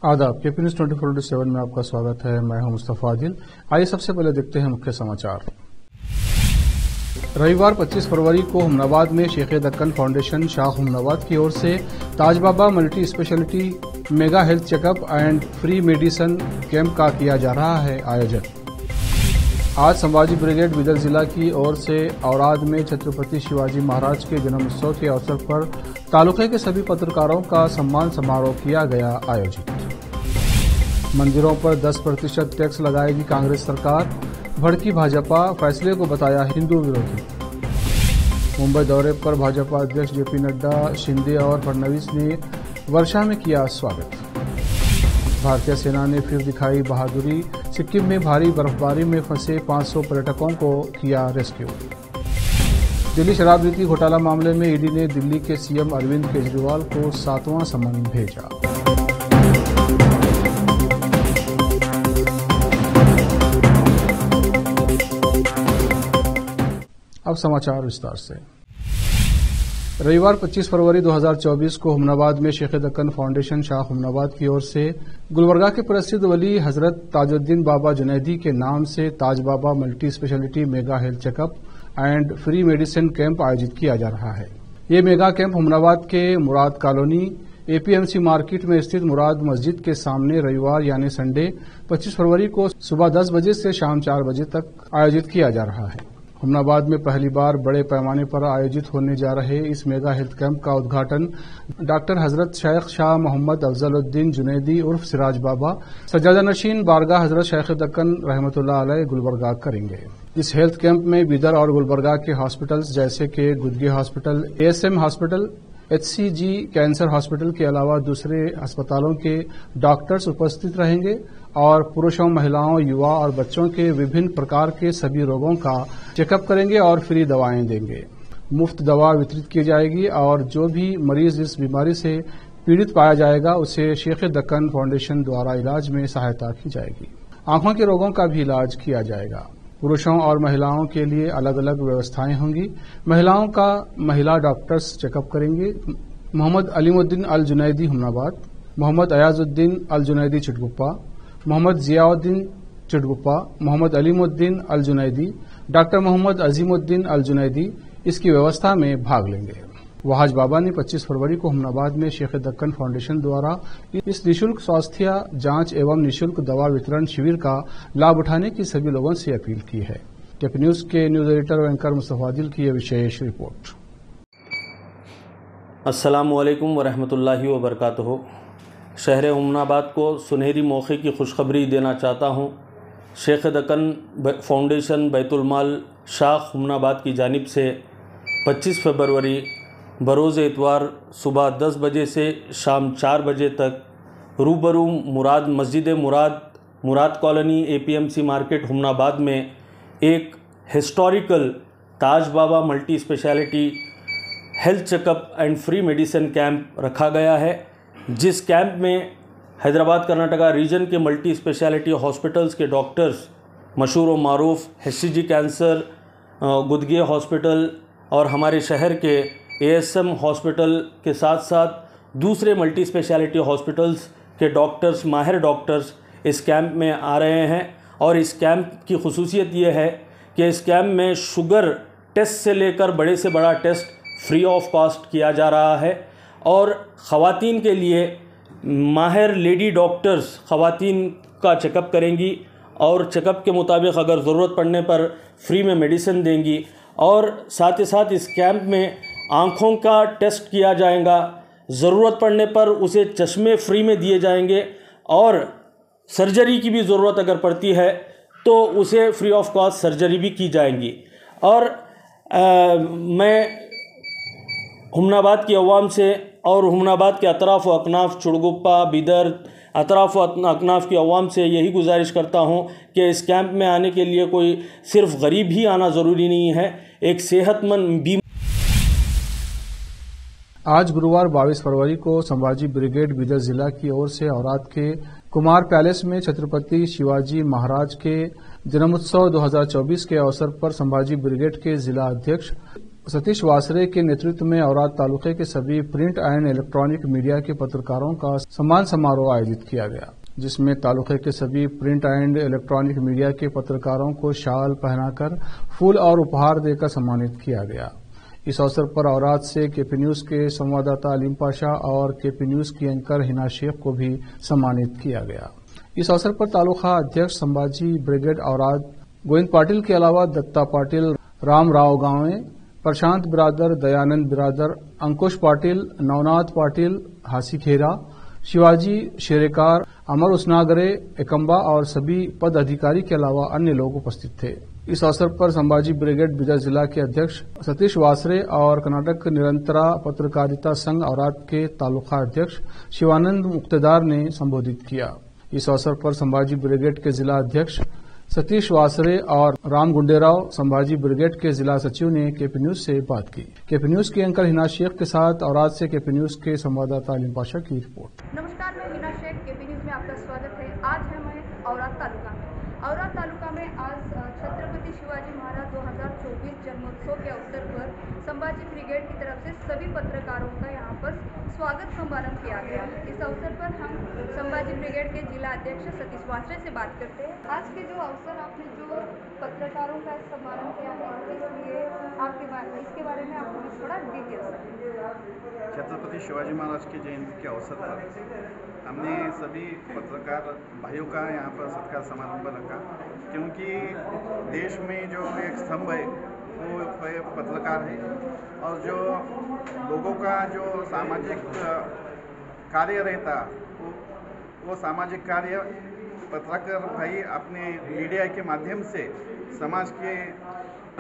आदाब। KP news 24/7 में आपका स्वागत है। मैं हूं मुस्तफा आदिल। आइए सबसे पहले देखते हैं मुख्य समाचार। रविवार 25 फरवरी को हुमनाबाद में शेख दक्कन फाउंडेशन शाह हुमनाबाद की ओर से Taj Baba multi speciality mega health checkup and free medicine camp का किया जा रहा है आयोजन। आज संभाजी ब्रिगेड बिदर जिला की ओर से औराद में छत्रपति शिवाजी महाराज के जन्मोत्सव के अवसर पर तालुके के सभी पत्रकारों का सम्मान समारोह किया गया आयोजित। मंदिरों पर 10% टैक्स लगाएगी कांग्रेस सरकार, भड़की भाजपा, फैसले को बताया हिंदू विरोधी। मुंबई दौरे पर भाजपा अध्यक्ष जेपी नड्डा, शिंदे और फडणवीस ने वर्षा में किया स्वागत। भारतीय सेना ने फिर दिखाई बहादुरी, सिक्किम में भारी बर्फबारी में फंसे 500 पर्यटकों को किया रेस्क्यू। दिल्ली शराब नीति घोटाला मामले में ईडी ने दिल्ली के सीएम अरविंद केजरीवाल को 7वां समन भेजा। अब समाचार विस्तार से। रविवार 25 फरवरी 2024 को हुमनाबाद में शेख दक्कन फाउंडेशन शाह हुमनाबाद की ओर से गुलबर्गा के प्रसिद्ध वली हजरत ताजुद्दीन बाबा जुनैदी के नाम से Taj Baba multi speciality mega health checkup and free medicine camp आयोजित किया जा रहा है। ये मेगा कैंप हुमनाबाद के मुराद कॉलोनी एपीएमसी मार्केट में स्थित मुराद मस्जिद के सामने रविवार यानी संडे 25 फरवरी को सुबह 10 बजे से शाम 4 बजे तक आयोजित किया जा रहा है। हुमनाबाद में पहली बार बड़े पैमाने पर आयोजित होने जा रहे इस मेगा हेल्थ कैंप का उद्घाटन डॉक्टर हजरत शेख शाह मोहम्मद अफजलुद्दीन जुनैदी उर्फ सिराज बाबा सज्जादा नशीन बारगाह हजरत शेख दक्कन रहमतुल्लाह अलैह गुलबर्गा करेंगे। इस हेल्थ कैंप में बिदर और गुलबर्गा के हॉस्पिटल्स जैसे कि Gudgi hospital, ASM hospital, HCG cancer hospital के अलावा दूसरे अस्पतालों के डॉक्टर्स उपस्थित रहेंगे और पुरुषों, महिलाओं, युवा और बच्चों के विभिन्न प्रकार के सभी रोगों का चेकअप करेंगे और फ्री दवाएं देंगे। मुफ्त दवा वितरित की जाएगी और जो भी मरीज इस बीमारी से पीड़ित पाया जाएगा उसे शेख दक्कन फाउंडेशन द्वारा इलाज में सहायता की जाएगी। आंखों के रोगों का भी इलाज किया जाएगा। पुरुषों और महिलाओं के लिए अलग अलग व्यवस्थाएं होंगी। महिलाओं का महिला डॉक्टर्स चेकअप करेंगे। मोहम्मद अलीमुद्दीन अल जुनैदी हुमनाबाद, मोहम्मद अयाजुद्दीन अल जुनैदी चिटगुप्पा, मोहम्मद जियाउद्दीन चिटगुप्पा, मोहम्मद अलीमुद्दीन अल जुनैदी, डॉक्टर मोहम्मद अजीमुद्दीन अल जुनैदी इसकी व्यवस्था में भाग लेंगे। वहाज बाबा ने 25 फरवरी को हुमनाबाद में शेख दक्कन फाउंडेशन द्वारा इस निःशुल्क स्वास्थ्य जांच एवं निःशुल्क दवा वितरण शिविर का लाभ उठाने की सभी लोगों से अपील की है। केपी न्यूज के न्यूज एडिटर व एंकर मुस्तफा आदिल की यह विशेष रिपोर्ट। अस्सलामु अलैकुम वरहमतुल्लाहि वबरकातुहू। शहर हुमनाबाद को सुनहरी मौके की खुशखबरी देना चाहता हूँ। शेख दक्कन फाउंडेशन बैतुल माल शाह हुमनाबाद की जानिब से 25 फरवरी बरोज़ इतवार सुबह 10 बजे से शाम 4 बजे तक रूबरू मुराद मस्जिद मुराद कॉलोनी एपीएमसी मार्केट हुमनाबाद में एक historical Taj Baba multi speciality health checkup and free medicine camp रखा गया है, जिस कैंप में हैदराबाद कर्नाटका रीजन के मल्टी स्पेशलिटी हॉस्पिटल्स के डॉक्टर्स मशहूर व मारूफ एचसीजी कैंसर, गुदगी हॉस्पिटल और हमारे शहर के एएसएम हॉस्पिटल के साथ साथ दूसरे मल्टी स्पेशलिटी हॉस्पिटल्स के डॉक्टर्स, माहिर डॉक्टर्स इस कैंप में आ रहे हैं। और इस कैंप की खुसूसियत ये है कि इस कैंप में शुगर टेस्ट से लेकर बड़े से बड़ा टेस्ट फ्री ऑफ कॉस्ट किया जा रहा है। और ख़वातीन के लिए माहिर लेडी डॉक्टर्स ख़वातीन का चेकअप करेंगी और चेकअप के मुताबिक अगर ज़रूरत पड़ने पर फ्री में मेडिसिन देंगी। और साथ ही साथ इस कैंप में आँखों का टेस्ट किया जाएगा, ज़रूरत पड़ने पर उसे चश्मे फ्री में दिए जाएंगे और सर्जरी की भी ज़रूरत अगर पड़ती है तो उसे फ्री ऑफ कॉस्ट सर्जरी भी की जाएंगी। और मैं हुमनाबाद की अवाम से और हुमनाबाद के अतराफ़ व अकनाफ़ चुड़गुप्पा, बिदर, अतराफ़ व अकनाफ़ की अवाम से यही गुजारिश करता हूँ कि इस कैंप में आने के लिए कोई सिर्फ गरीब ही आना ज़रूरी नहीं है। एक सेहतमंद भी आज गुरुवार 22 फरवरी को संभाजी ब्रिगेड बिदर जिला की ओर से औराद के कुमार पैलेस में छत्रपति शिवाजी महाराज के जन्मोत्सव 2024 के अवसर पर संभाजी ब्रिगेड के जिला अध्यक्ष सतीश वासरे के नेतृत्व में औराद तालुके के सभी प्रिंट एंड इलेक्ट्रॉनिक मीडिया के पत्रकारों का सम्मान समारोह आयोजित किया गया, जिसमें तालुके के सभी प्रिंट एंड इलेक्ट्रॉनिक मीडिया के पत्रकारों को शाल पहनाकर फूल और उपहार देकर सम्मानित किया गया। इस अवसर पर औराद से केपी न्यूज के संवाददाता अलीम पाशा और केपी न्यूज की एंकर हिना शेख को भी सम्मानित किया गया। इस अवसर पर तालुका अध्यक्ष संभाजी ब्रिगेड औराद गोविंद पाटिल के अलावा दत्ता पाटिल, राम राव गांवे, प्रशांत बिरादर, दयानंद बिरादर, अंकुश पाटिल, नवनाथ पाटिल, हासी खेरा, शिवाजी शेरेकार, अमर उसनागरे, एकम्बा और सभी पद अधिकारी के अलावा अन्य लोग उपस्थित थे। इस अवसर पर संभाजी ब्रिगेड बिदर जिला के अध्यक्ष सतीश वासरे और कर्नाटक निरंतरा पत्रकारिता संघ औराद के तालुका अध्यक्ष शिवानंद मुक्तेदार ने संबोधित किया। इस अवसर पर संभाजी ब्रिगेड के जिला अध्यक्ष सतीश वासरे और राम गुंडेराव, संभाजी ब्रिगेड के जिला सचिव ने केपी न्यूज से बात की। केपी न्यूज की एंकर हिना शेख के साथ औराद से केपी न्यूज के संवाददाता अलीम पाशा की रिपोर्ट। नमस्कार, मैं हिना शेख, केपी न्यूज में आपका स्वागत है। आज है मैं औराद तालुका में। औराद तालुका में आज छत्रपति शिवाजी महाराज 2024 जन्मोत्सव के अवसर पर संभाजी ब्रिगेड की तरफ से सभी पत्रकारों का यहाँ पर स्वागत समारंभ किया गया। इस अवसर पर हम संभाजी ब्रिगेड के जिला अध्यक्ष सतीश वासरे से बात करते हैं। आज के जो अवसर आपने जो पत्रकारों का समारंभ किया है, इसलिए इसके बारे में आप मुझे थोड़ा डिटेल्स दें। छत्रपति शिवाजी महाराज की जयंती के अवसर पर हमने सभी पत्रकार भाइयों का यहाँ पर सत्कार समारंभ रखा, क्योंकि देश में जो एक स्तंभ है वो पत्रकार है, और जो लोगों का जो सामाजिक कार्य रहता वो सामाजिक कार्य पत्रकार भाई अपने मीडिया के माध्यम से समाज के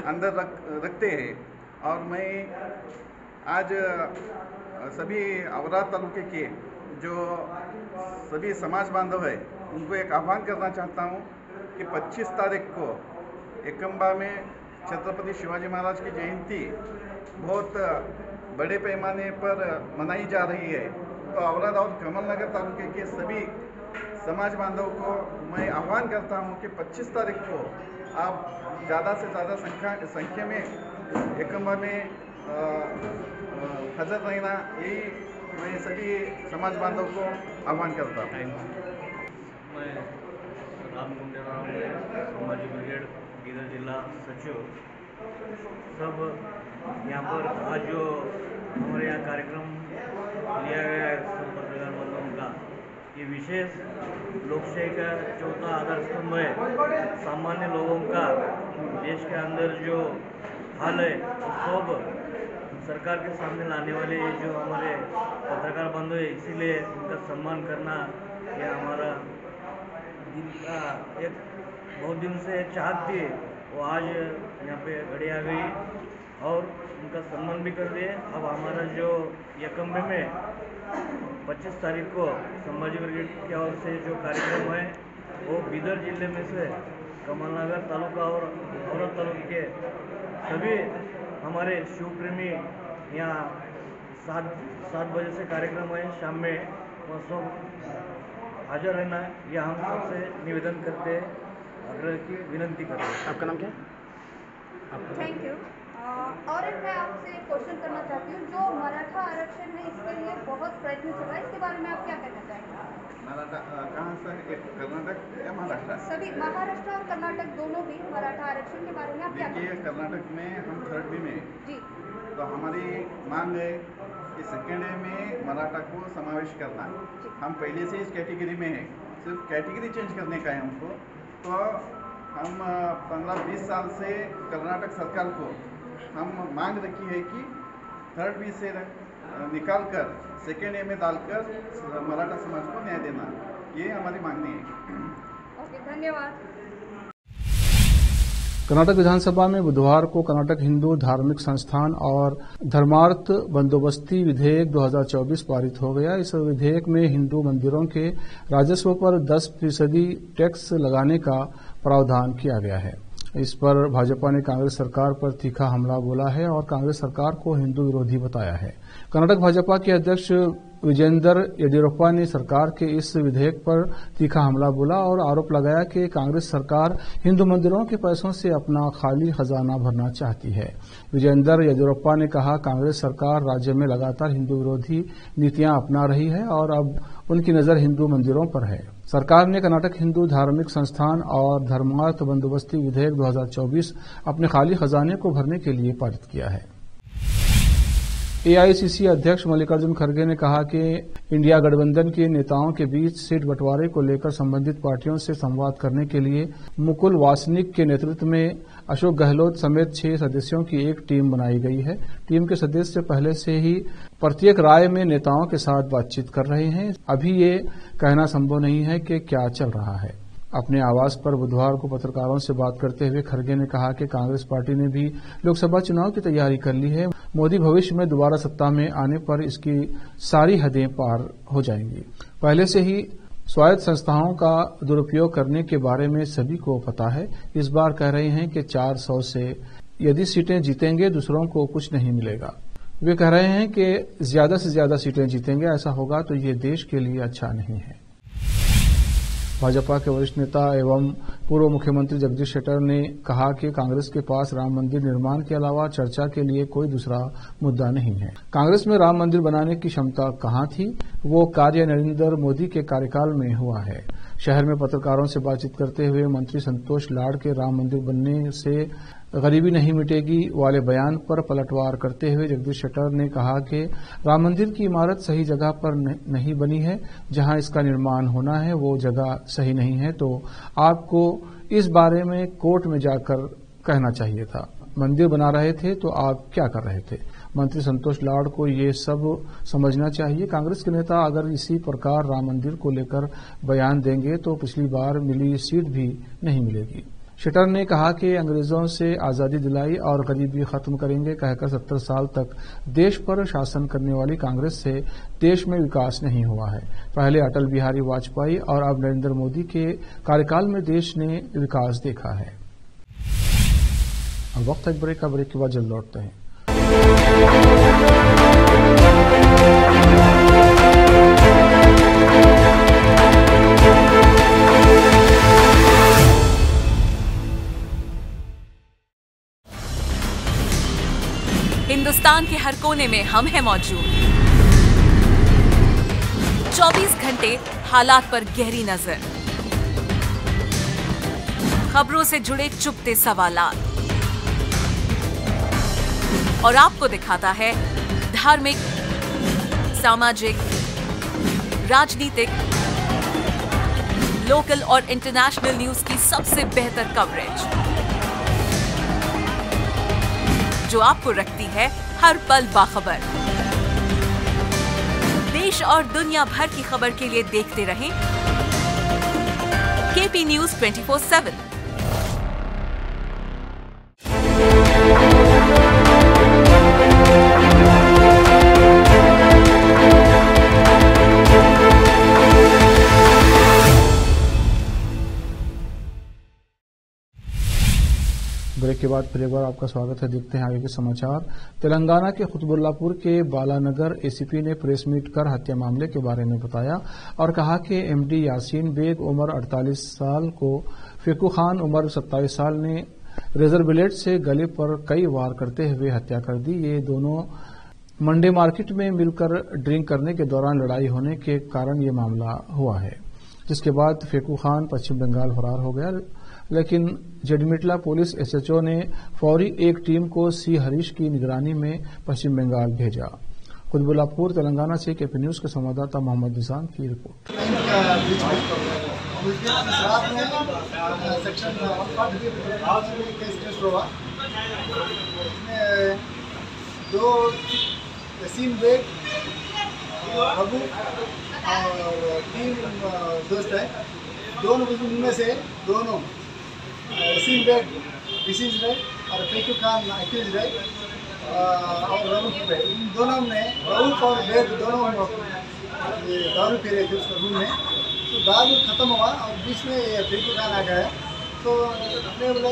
अंदर रखते हैं। और मैं आज सभी औराद तालुके के जो सभी समाज बांधव है उनको एक आह्वान करना चाहता हूँ कि 25 तारीख को एकम्बा में छत्रपति शिवाजी महाराज की जयंती बहुत बड़े पैमाने पर मनाई जा रही है। तो औराद और कमलनगर तालुके के सभी समाज बांधव को मैं आह्वान करता हूँ कि 25 तारीख को आप ज़्यादा से ज़्यादा संख्या में एकम्बा में हाजिर रहना, यही मैं सभी समाज बांधव को आह्वान करता हूँ। मैं राम गुंडेराव, संभाजी ब्रिगेड बिदर जिला सचिव, सब यहाँ पर आज जो हमारे यहाँ कार्यक्रम लिया गया है सब पत्रकार बंधुओं का, ये विशेष लोकशाही का चौथा आधार स्तंभ है। सामान्य लोगों का देश के अंदर जो हाल है वो सब सरकार के सामने लाने वाले जो हमारे पत्रकार बंधु है, इसीलिए उनका सम्मान करना ये हमारा दिन का एक बहुत दिन से चाहत थी, वो आज यहाँ पे घड़ी आ गई और उनका सम्मान भी कर दिए। अब हमारा जो एकम्बे में 25 तारीख को संभाजी ब्रिगेड की ओर से जो कार्यक्रम है वो बिदर जिले में से कमलनगर तालुका और औराद तालुके के सभी हमारे शिव प्रेमी यहाँ 7 बजे से कार्यक्रम है, शाम में वो सब हाजिर रहना है, यह हम सबसे निवेदन करते हैं, आग्रह की विनती करते हैं। आपका नाम क्या है? Thank you. और मैं आपसे क्वेश्चन करना चाहती हूँ, जो मराठा आरक्षण है इसके लिए बहुत प्रयत्न चल रहा है, इसके बारे में आप क्या कहना चाहेंगे? मराठा कहाँ से? कर्नाटक या महाराष्ट्र? सभी महाराष्ट्र और कर्नाटक दोनों भी मराठा आरक्षण के बारे में आप क्या कहना देखिए, कर्नाटक में हम 3rd में जी, तो हमारी मांग है कि 2nd में मराठा को समावेश करना। हम पहले से इस कैटेगरी में हैं, सिर्फ कैटेगरी चेंज करने का है हमको। तो हम 15-20 साल से कर्नाटक सरकार को हम मांग रखी है कि 3rd B से निकाल कर 2nd A में डालकर मराठा समाज को न्याय देना, ये हमारी मांगनी है। ओके, धन्यवाद। कर्नाटक विधानसभा में बुधवार को कर्नाटक हिंदू धार्मिक संस्थान और धर्मार्थ बंदोबस्ती विधेयक 2024 पारित हो गया। इस विधेयक में हिंदू मंदिरों के राजस्व पर 10% टैक्स लगाने का प्रावधान किया गया है। इस पर भाजपा ने कांग्रेस सरकार पर तीखा हमला बोला है और कांग्रेस सरकार को हिंदू विरोधी बताया है। कर्नाटक भाजपा के अध्यक्ष विजेंदर येडियुरप्पा ने सरकार के इस विधेयक पर तीखा हमला बोला और आरोप लगाया कि कांग्रेस सरकार हिंदू मंदिरों के पैसों से अपना खाली खजाना भरना चाहती है। विजेंदर येडियुरप्पा ने कहा, कांग्रेस सरकार राज्य में लगातार हिंदू विरोधी नीतियां अपना रही है और अब उनकी नजर हिंदू मंदिरों पर है। सरकार ने कर्नाटक हिंदू धार्मिक संस्थान और धर्मार्थ बंदोबस्ती विधेयक 2024 अपने खाली खजाने को भरने के लिए पारित किया है। एआईसीसी अध्यक्ष मल्लिकार्जुन खड़गे ने कहा कि इंडिया गठबंधन के नेताओं के बीच सीट बंटवारे को लेकर संबंधित पार्टियों से संवाद करने के लिए मुकुल वासनिक के नेतृत्व में अशोक गहलोत समेत 6 सदस्यों की एक टीम बनाई गई है। टीम के सदस्य पहले से ही प्रत्येक राय में नेताओं के साथ बातचीत कर रहे हैं। अभी ये कहना संभव नहीं है कि क्या चल रहा है। अपने आवास पर बुधवार को पत्रकारों से बात करते हुए खड़गे ने कहा कि कांग्रेस पार्टी ने भी लोकसभा चुनाव की तैयारी कर ली है। मोदी भविष्य में दोबारा सत्ता में आने पर इसकी सारी हदें पार हो जाएंगी। पहले से ही स्वायत्त संस्थाओं का दुरुपयोग करने के बारे में सभी को पता है। इस बार कह रहे हैं कि 400 से यदि सीटें जीतेंगे दूसरों को कुछ नहीं मिलेगा। वे कह रहे हैं कि ज्यादा से ज्यादा सीटें जीतेंगे, ऐसा होगा तो ये देश के लिए अच्छा नहीं है। भाजपा के वरिष्ठ नेता एवं पूर्व मुख्यमंत्री जगदीश शेट्टर ने कहा कि कांग्रेस के पास राम मंदिर निर्माण के अलावा चर्चा के लिए कोई दूसरा मुद्दा नहीं है। कांग्रेस में राम मंदिर बनाने की क्षमता कहां थी? वो कार्य नरेंद्र मोदी के कार्यकाल में हुआ है। शहर में पत्रकारों से बातचीत करते हुए मंत्री संतोष लाड के राम मंदिर बनने से गरीबी नहीं मिटेगी वाले बयान पर पलटवार करते हुए जगदीश शेट्टर ने कहा कि राम मंदिर की इमारत सही जगह पर नहीं बनी है। जहां इसका निर्माण होना है वो जगह सही नहीं है, तो आपको इस बारे में कोर्ट में जाकर कहना चाहिए था। मंदिर बना रहे थे तो आप क्या कर रहे थे? मंत्री संतोष लाड को ये सब समझना चाहिए। कांग्रेस के नेता अगर इसी प्रकार राम मंदिर को लेकर बयान देंगे तो पिछली बार मिली सीट भी नहीं मिलेगी। शेट्टर ने कहा कि अंग्रेजों से आजादी दिलाई और गरीबी खत्म करेंगे कहकर 70 साल तक देश पर शासन करने वाली कांग्रेस से देश में विकास नहीं हुआ है। पहले अटल बिहारी वाजपेयी और अब नरेंद्र मोदी के कार्यकाल में देश ने विकास देखा है। अब वक्त एक ब्रेक का, ब्रेक के बाद जल्द लौटते हैं। हिंदुस्तान के हर कोने में हम हैं मौजूद। 24 घंटे हालात पर गहरी नजर, खबरों से जुड़े चुपते सवालात और आपको दिखाता है धार्मिक, सामाजिक, राजनीतिक, लोकल और इंटरनेशनल न्यूज की सबसे बेहतर कवरेज जो आपको रखती है हर पल बाखबर। देश और दुनिया भर की खबर के लिए देखते रहें केपी न्यूज 24/7। ब्रेक के बाद फिर एक बार आपका स्वागत है। देखते हैं आगे के समाचार। तेलंगाना के कुतुबुल्लापुर के बालानगर एसीपी ने प्रेस मीट कर हत्या मामले के बारे में बताया और कहा कि एमडी यासीन बेग उम्र 48 साल को फेकू खान उम्र 27 साल ने रेजर ब्लेड से गले पर कई वार करते हुए हत्या कर दी। ये दोनों मंडे मार्केट में मिलकर ड्रिंक करने के दौरान लड़ाई होने के कारण ये मामला हुआ है, जिसके बाद फेकू खान पश्चिम बंगाल फरार हो गया। लेकिन जडमिटला पुलिस एसएचओ ने फौरी एक टीम को सी हरीश की निगरानी में पश्चिम बंगाल भेजा। कुतुबुल्लापुर तेलंगाना से केपी न्यूज के संवाददाता मोहम्मद निजाम की रिपोर्ट। सेक्शन 143 केस हुआ। दो यासीन बेग, अबू और 3 दोस्त है। दोनों उनमें से दोनों यासीन बेग डिसीज है और फेकू खान एक्यूज है और रऊफ है। इन दोनों ने रऊफ और बेग दोनों दारू पी रहे थे उसके रूम में। तो दारू खत्म हुआ और बीच में फेकू खान आ गया है। तो हमने बोला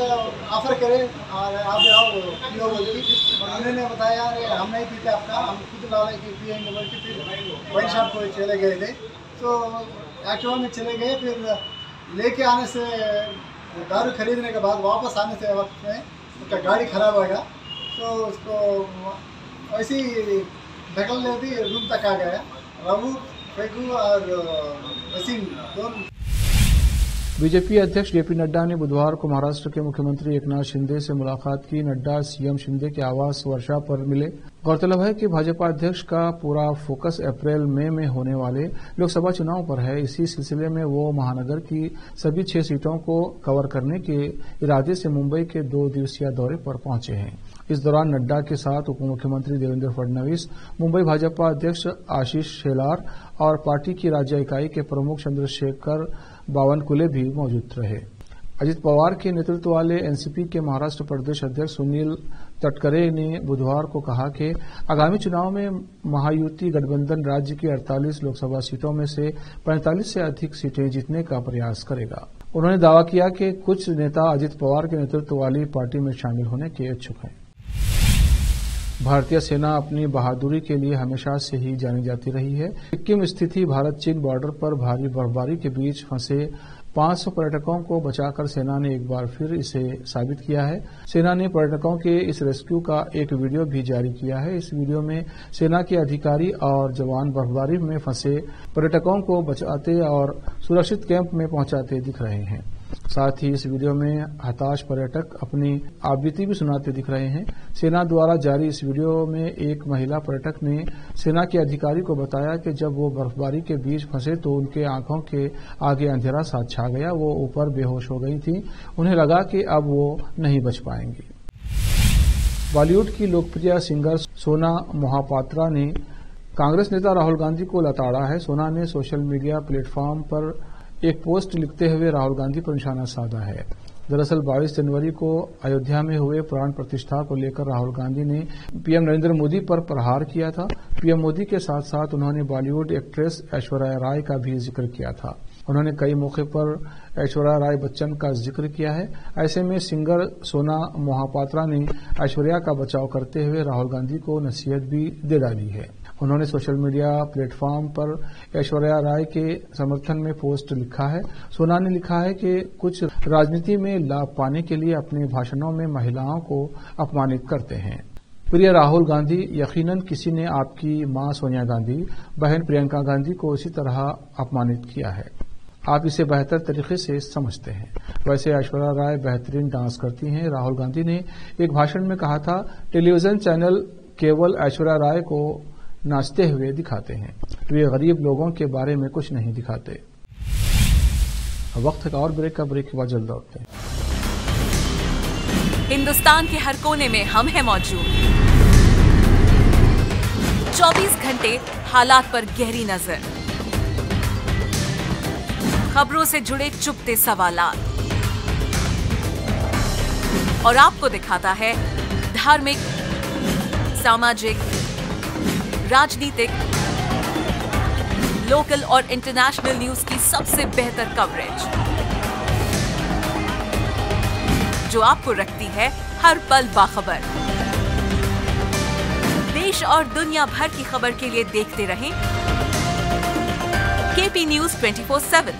ऑफर करे और आप आओ पियो बोल के, और उन्होंने बताया अरे हम नहीं पीते आपका, हम खुद ला के पिएंगे बोल के फिर वाइन शॉप को चले गए थे। तो एक्टिवा में चले गए, फिर लेके आने से दारू खरीदने के बाद वापस आने से वक्त में उसका गाड़ी खराब हो गया, तो उसको ऐसे ही ढकल ले दी, रूम तक आ गया। रवू फेगू और वसीम दोनों। बीजेपी अध्यक्ष जेपी नड्डा ने बुधवार को महाराष्ट्र के मुख्यमंत्री एकनाथ शिंदे से मुलाकात की। नड्डा सीएम शिंदे के आवास वर्षा पर मिले। गौरतलब है कि भाजपा अध्यक्ष का पूरा फोकस अप्रैल मई में होने वाले लोकसभा चुनाव पर है। इसी सिलसिले में वो महानगर की सभी 6 सीटों को कवर करने के इरादे से मुंबई के 2 दिवसीय दौरे पर पहुंचे हैं। इस दौरान नड्डा के साथ उप मुख्यमंत्री देवेंद्र फडणवीस, मुंबई भाजपा अध्यक्ष आशीष शेलार और पार्टी की राज्य इकाई के प्रमुख चंद्रशेखर बावनकुले भी मौजूद रहे। अजित पवार के नेतृत्व वाले एनसीपी के महाराष्ट्र प्रदेश अध्यक्ष सुनील तटकरे ने बुधवार को कहा कि आगामी चुनाव में महायुति गठबंधन राज्य की 48 लोकसभा सीटों में से 45 से अधिक सीटें जीतने का प्रयास करेगा। उन्होंने दावा किया कि कुछ नेता अजित पवार के नेतृत्व वाली पार्टी में शामिल होने के इच्छुक हैं। भारतीय सेना अपनी बहादुरी के लिए हमेशा से ही जानी जाती रही है। सिक्किम स्थित भारत चीन बॉर्डर पर भारी बर्फबारी के बीच फंसे 500 पर्यटकों को बचाकर सेना ने एक बार फिर इसे साबित किया है। सेना ने पर्यटकों के इस रेस्क्यू का एक वीडियो भी जारी किया है। इस वीडियो में सेना के अधिकारी और जवान बर्फबारी में फंसे पर्यटकों को बचाते और सुरक्षित कैंप में पहुंचाते दिख रहे हैं। साथ ही इस वीडियो में हताश पर्यटक अपनी आपबीती भी सुनाते दिख रहे हैं। सेना द्वारा जारी इस वीडियो में एक महिला पर्यटक ने सेना के अधिकारी को बताया कि जब वो बर्फबारी के बीच फंसे तो उनके आंखों के आगे अंधेरा सा छा गया। वो ऊपर बेहोश हो गई थी। उन्हें लगा कि अब वो नहीं बच पाएंगी। बॉलीवुड की लोकप्रिय सिंगर सोना मोहापात्रा ने कांग्रेस नेता राहुल गांधी को लताड़ा है। सोना ने सोशल मीडिया प्लेटफॉर्म पर एक पोस्ट लिखते हुए राहुल गांधी पर निशाना साधा है। दरअसल 22 जनवरी को अयोध्या में हुए प्राण प्रतिष्ठा को लेकर राहुल गांधी ने पीएम नरेंद्र मोदी पर प्रहार किया था। पीएम मोदी के साथ साथ उन्होंने बॉलीवुड एक्ट्रेस ऐश्वर्या राय का भी जिक्र किया था। उन्होंने कई मौके पर ऐश्वर्या राय बच्चन का जिक्र किया है। ऐसे में सिंगर सोना मोहापात्रा ने ऐश्वर्या का बचाव करते हुए राहुल गांधी को नसीहत भी दे डाली है। उन्होंने सोशल मीडिया प्लेटफॉर्म पर ऐश्वर्या राय के समर्थन में पोस्ट लिखा है। सोना ने लिखा है कि कुछ राजनीति में लाभ पाने के लिए अपने भाषणों में महिलाओं को अपमानित करते हैं। प्रिय राहुल गांधी, यकीनन किसी ने आपकी मां सोनिया गांधी, बहन प्रियंका गांधी को इसी तरह अपमानित किया है। आप इसे बेहतर तरीके से समझते हैं। वैसे ऐश्वर्या राय बेहतरीन डांस करती हैं। राहुल गांधी ने एक भाषण में कहा था, टेलीविजन चैनल केवल ऐश्वर्या राय को नाचते हुए दिखाते हैं, वे गरीब लोगों के बारे में कुछ नहीं दिखाते। वक्त का और ब्रेक का, ब्रेक के बाद जल्द लौटते हैं। हिंदुस्तान के हर कोने में हम हैं मौजूद। 24 घंटे हालात पर गहरी नजर, खबरों से जुड़े चुपते सवालात और आपको दिखाता है धार्मिक, सामाजिक, राजनीतिक, लोकल और इंटरनेशनल न्यूज की सबसे बेहतर कवरेज जो आपको रखती है हर पल बाखबर। देश और दुनिया भर की खबर के लिए देखते रहें केपी न्यूज 24/7।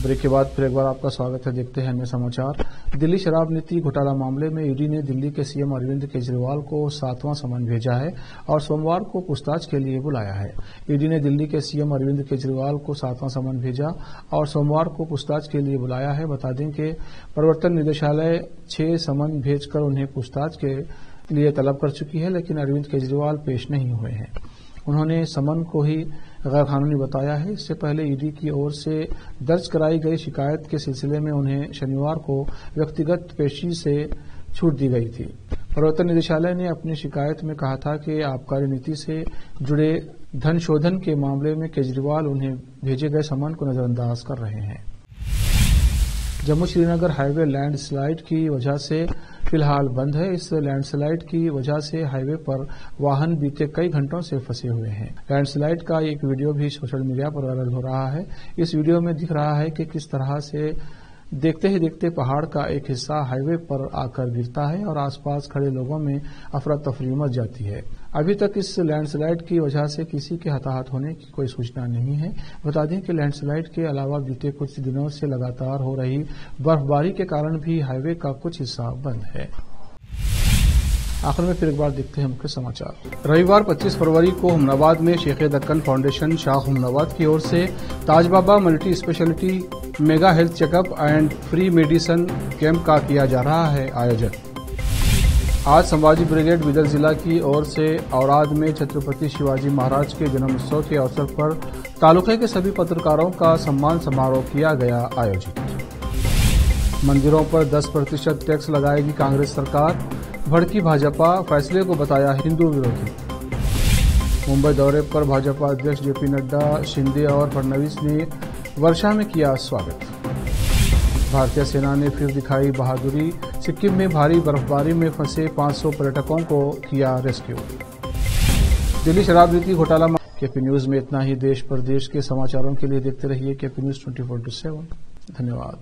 ब्रेक के बाद फिर एक बार आपका स्वागत है। देखते हैं अन्य समाचार। दिल्ली शराब नीति घोटाला मामले में ईडी ने दिल्ली के सीएम अरविंद केजरीवाल को 7वां समन भेजा है और सोमवार को पूछताछ के लिए बुलाया है। ईडी ने दिल्ली के सीएम अरविंद केजरीवाल को 7वां समन भेजा और सोमवार को पूछताछ के लिए बुलाया है। बता दें कि प्रवर्तन निदेशालय 6 समन भेजकर उन्हें पूछताछ के लिए तलब कर चुकी है, लेकिन अरविंद केजरीवाल पेश नहीं हुए हैं। उन्होंने समन को ही गैर कानूनी बताया है। इससे पहले ईडी की ओर से दर्ज कराई गई शिकायत के सिलसिले में उन्हें शनिवार को व्यक्तिगत पेशी से छूट दी गई थी। प्रवर्तन निदेशालय ने अपनी शिकायत में कहा था कि आबकारी नीति से जुड़े धन शोधन के मामले में केजरीवाल उन्हें भेजे गए समन को नजरअंदाज कर रहे हैं। जम्मू श्रीनगर हाईवे लैंडस्लाइड की वजह से फिलहाल बंद है। इस लैंडस्लाइड की वजह से हाईवे पर वाहन बीते कई घंटों से फंसे हुए हैं। लैंडस्लाइड का एक वीडियो भी सोशल मीडिया पर वायरल हो रहा है। इस वीडियो में दिख रहा है कि किस तरह से देखते ही देखते पहाड़ का एक हिस्सा हाईवे पर आकर गिरता है और आसपास खड़े लोगों में अफरा तफरी मच जाती है। अभी तक इस लैंडस्लाइड की वजह से किसी के हताहत होने की कोई सूचना नहीं है। बता दें कि लैंडस्लाइड के अलावा बीते कुछ दिनों से लगातार हो रही बर्फबारी के कारण भी हाईवे का कुछ हिस्सा बंद है। आखिर में फिर एक बार देखते हैं मुख्य समाचार। रविवार 25 फरवरी को हुमनाबाद में शेख दक्कन फाउंडेशन शाह हुमनाबाद की ओर से Taj Baba multi speciality mega health checkup and free medicine camp का किया जा रहा है आयोजन। आज संभाजी ब्रिगेड बीदर जिला की ओर से औराद में छत्रपति शिवाजी महाराज के जन्मोत्सव के अवसर पर तालुके के सभी पत्रकारों का सम्मान समारोह किया गया आयोजित। मंदिरों पर 10% टैक्स लगाएगी कांग्रेस सरकार, भड़की भाजपा, फैसले को बताया हिंदू विरोधी। मुंबई दौरे पर भाजपा अध्यक्ष जेपी नड्डा, शिंदे और फडणवीस ने वर्षा में किया स्वागत। भारतीय सेना ने फिर दिखाई बहादुरी, सिक्किम में भारी बर्फबारी में फंसे 500 पर्यटकों को किया रेस्क्यू। दिल्ली शराब नीति घोटाला। केपी न्यूज में इतना ही। देश प्रदेश के समाचारों के लिए देखते रहिए केपी न्यूज 24/7। धन्यवाद।